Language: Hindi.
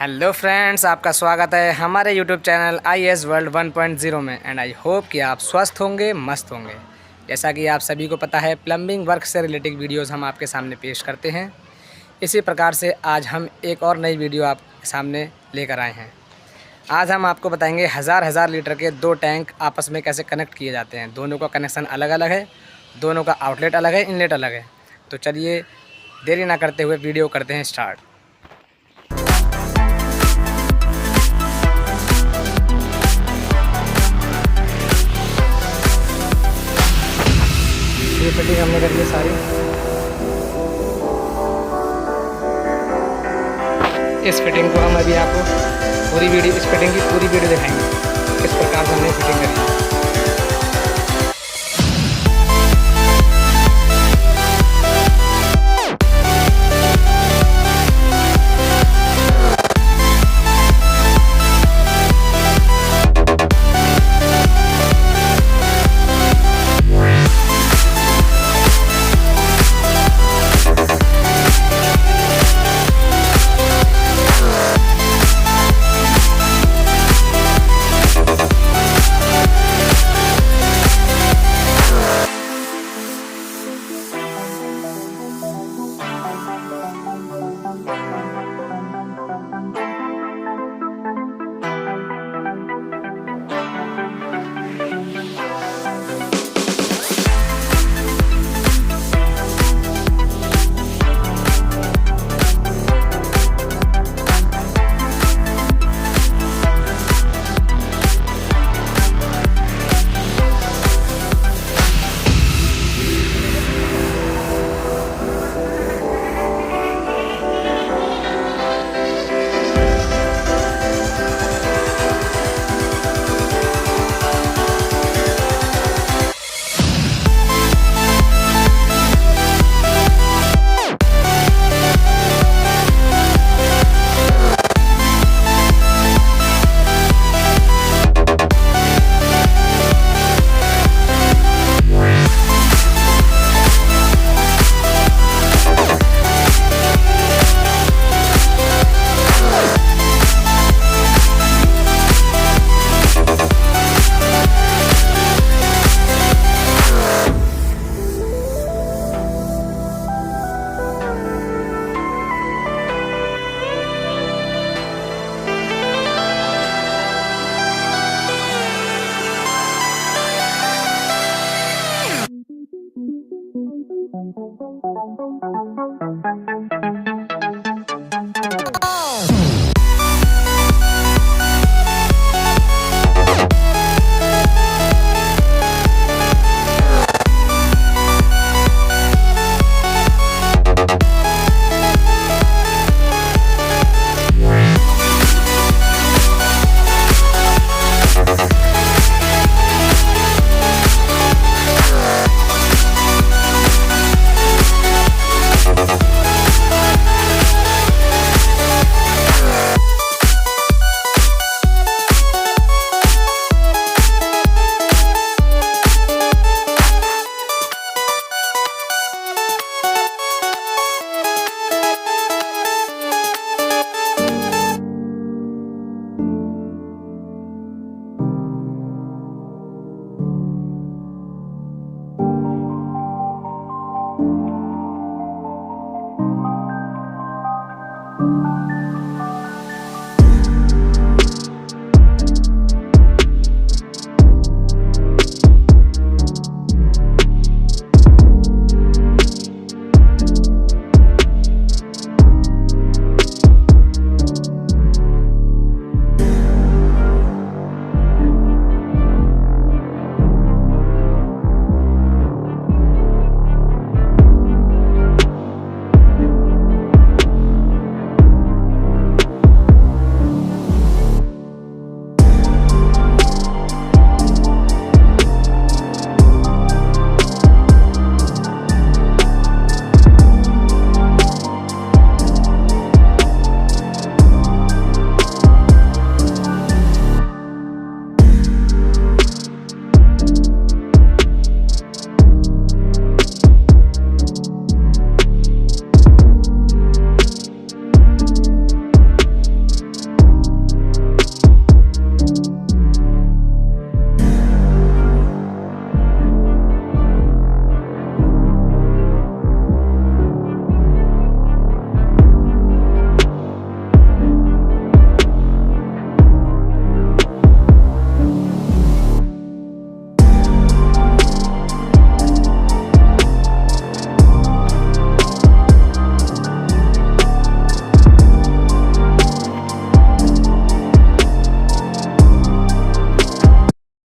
हेलो फ्रेंड्स, आपका स्वागत है हमारे यूट्यूब चैनल IS वर्ल्ड 1.0 में। एंड आई होप कि आप स्वस्थ होंगे, मस्त होंगे। जैसा कि आप सभी को पता है, प्लम्बिंग वर्क से रिलेटेड वीडियोस हम आपके सामने पेश करते हैं। इसी प्रकार से आज हम एक और नई वीडियो आपके सामने लेकर आए हैं। आज हम आपको बताएंगे हज़ार लीटर के 2 टैंक आपस में कैसे कनेक्ट किए जाते हैं। दोनों का कनेक्शन अलग अलग है, दोनों का आउटलेट अलग है, इनलेट अलग है। तो चलिए देरी ना करते हुए वीडियो करते हैं स्टार्ट। ये फिटिंग हमने कर ली सारी। इस फिटिंग को हम अभी आपको इस फिटिंग की पूरी वीडियो दिखाएंगे किस प्रकार से हमने फिटिंग करी।